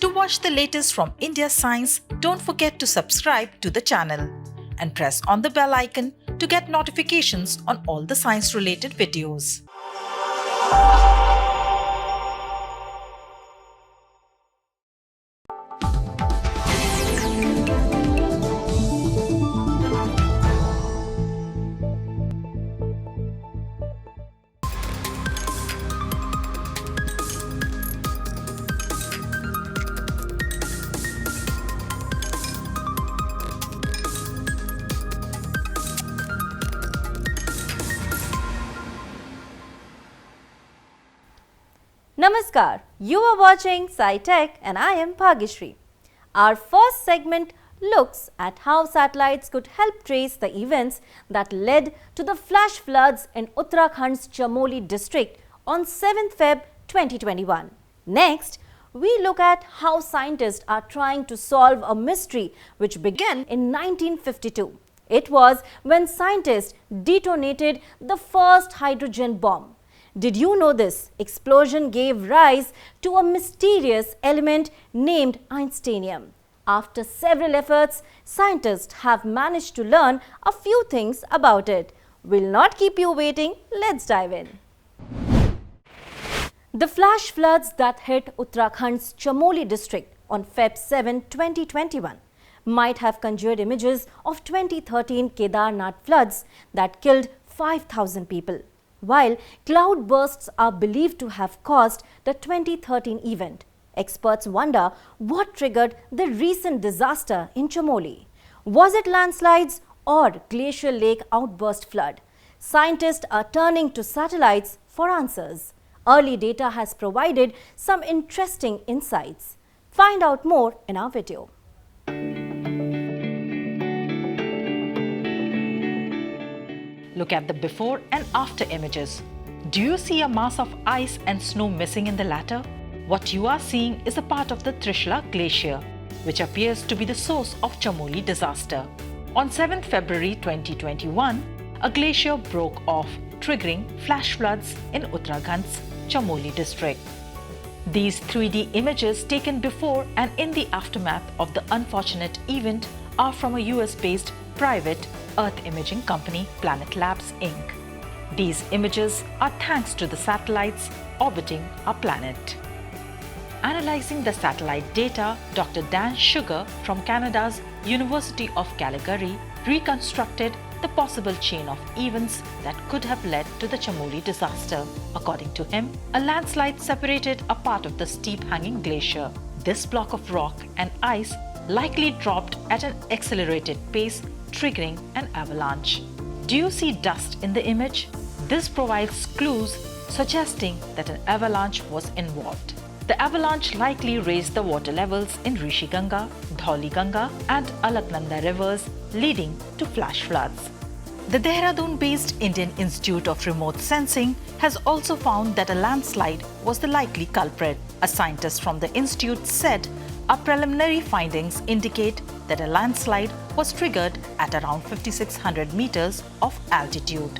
To watch the latest from India Science, don't forget to subscribe to the channel and press on the bell icon to get notifications on all the science-related videos. Namaskar, you are watching SciTech and I am Bhagyashree. Our first segment looks at how satellites could help trace the events that led to the flash floods in Uttarakhand's Chamoli district on 7th Feb 2021. Next, we look at how scientists are trying to solve a mystery which began in 1952. It was when scientists detonated the first hydrogen bomb. Did you know this explosion gave rise to a mysterious element named Einsteinium? After several efforts, scientists have managed to learn a few things about it. We'll not keep you waiting, let's dive in. The flash floods that hit Uttarakhand's Chamoli district on Feb 7, 2021 might have conjured images of 2013 Kedarnath floods that killed 5,000 people. While cloud bursts are believed to have caused the 2013 event, experts wonder what triggered the recent disaster in Chamoli. Was it landslides or glacial lake outburst flood? Scientists are turning to satellites for answers. Early data has provided some interesting insights. Find out more in our video. Look at the before and after images. Do you see a mass of ice and snow missing in the latter? What you are seeing is a part of the Trishla Glacier, which appears to be the source of Chamoli disaster. On 7th February 2021, a glacier broke off, triggering flash floods in Uttarakhand's Chamoli district. These 3D images taken before and in the aftermath of the unfortunate event are from a US-based private Earth imaging company Planet Labs Inc. These images are thanks to the satellites orbiting our planet. Analyzing the satellite data, Dr. Dan Sugar from Canada's University of Calgary reconstructed the possible chain of events that could have led to the Chamoli disaster. According to him, a landslide separated a part of the steep hanging glacier. This block of rock and ice likely dropped at an accelerated pace, triggering an avalanche. Do you see dust in the image? This provides clues suggesting that an avalanche was involved. The avalanche likely raised the water levels in Rishi Ganga, Dhauli Ganga and Alaknanda rivers, leading to flash floods. The Dehradun-based Indian Institute of Remote Sensing has also found that a landslide was the likely culprit. A scientist from the institute said, "Our preliminary findings indicate that a landslide was triggered at around 5,600 meters of altitude."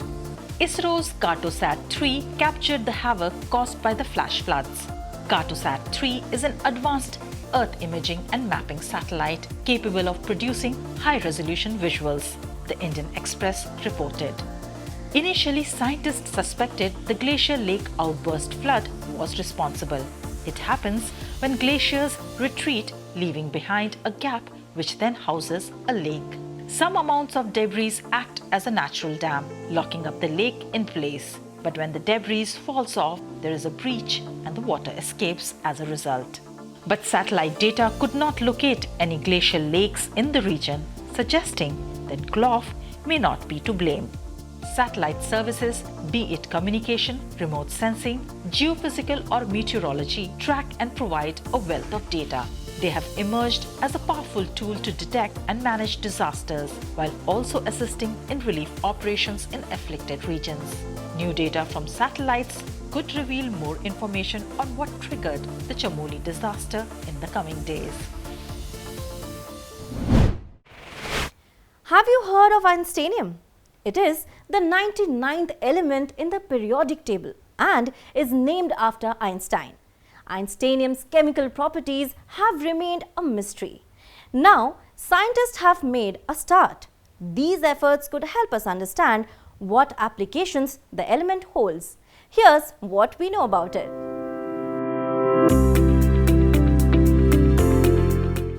ISRO's Cartosat-3 captured the havoc caused by the flash floods. Cartosat-3 is an advanced Earth imaging and mapping satellite capable of producing high-resolution visuals, the Indian Express reported. Initially, scientists suspected the glacier lake outburst flood was responsible. It happens when glaciers retreat, leaving behind a gap which then houses a lake. Some amounts of debris act as a natural dam, locking up the lake in place. But when the debris falls off, there is a breach and the water escapes as a result. But satellite data could not locate any glacial lakes in the region, suggesting that GLOF may not be to blame. Satellite services, be it communication, remote sensing, geophysical or meteorology, track and provide a wealth of data. They have emerged as a powerful tool to detect and manage disasters while also assisting in relief operations in afflicted regions. New data from satellites could reveal more information on what triggered the Chamoli disaster in the coming days. Have you heard of Einsteinium? It is the 99th element in the periodic table and is named after Einstein. Einsteinium's chemical properties have remained a mystery. Now, scientists have made a start. These efforts could help us understand what applications the element holds. Here's what we know about it.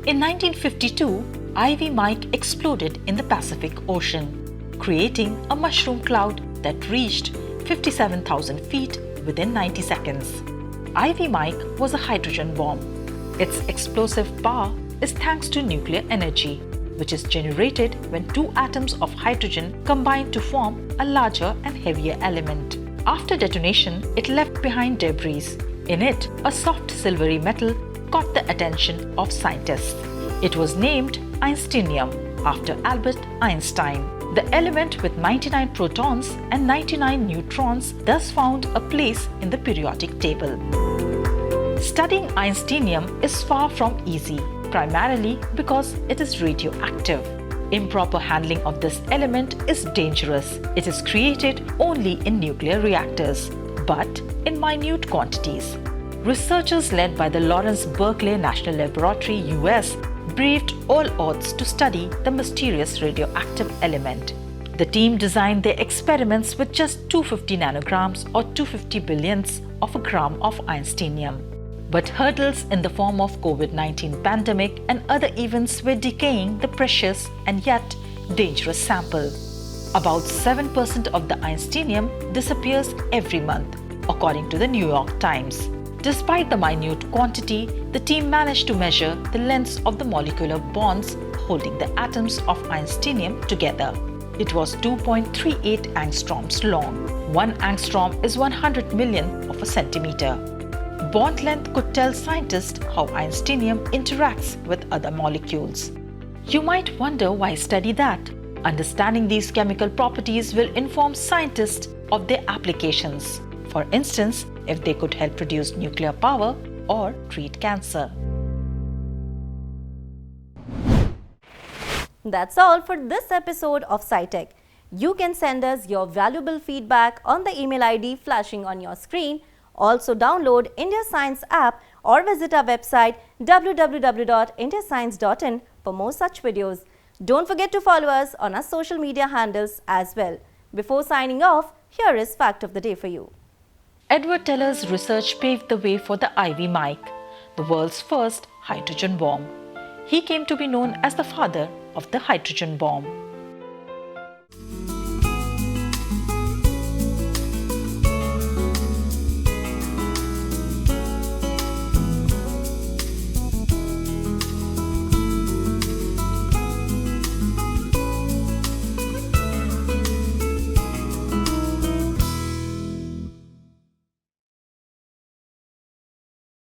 In 1952, Ivy Mike exploded in the Pacific Ocean, creating a mushroom cloud that reached 57,000 feet within 90 seconds. Ivy Mike was a hydrogen bomb. Its explosive power is thanks to nuclear energy, which is generated when two atoms of hydrogen combine to form a larger and heavier element. After detonation, it left behind debris. In it, a soft silvery metal caught the attention of scientists. It was named Einsteinium after Albert Einstein. The element with 99 protons and 99 neutrons thus found a place in the periodic table. Studying Einsteinium is far from easy, primarily because it is radioactive. Improper handling of this element is dangerous. It is created only in nuclear reactors, but in minute quantities. Researchers led by the Lawrence Berkeley National Laboratory, US, braved all odds to study the mysterious radioactive element. The team designed their experiments with just 250 nanograms or 250 billionths of a gram of Einsteinium. But hurdles in the form of COVID-19 pandemic and other events were decaying the precious and yet dangerous sample. About 7% of the Einsteinium disappears every month, according to the New York Times. Despite the minute quantity, the team managed to measure the lengths of the molecular bonds holding the atoms of Einsteinium together. It was 2.38 angstroms long. 1 angstrom is 100 millionth of a centimeter. Bond length could tell scientists how Einsteinium interacts with other molecules. You might wonder why study that. Understanding these chemical properties will inform scientists of their applications. For instance, if they could help produce nuclear power or treat cancer. That's all for this episode of SciTech. You can send us your valuable feedback on the email ID flashing on your screen. Also download India Science app or visit our website www.indiascience.in for more such videos. Don't forget to follow us on our social media handles as well. Before signing off, here is Fact of the Day for you. Edward Teller's research paved the way for the Ivy Mike, the world's first hydrogen bomb. He came to be known as the father of the hydrogen bomb.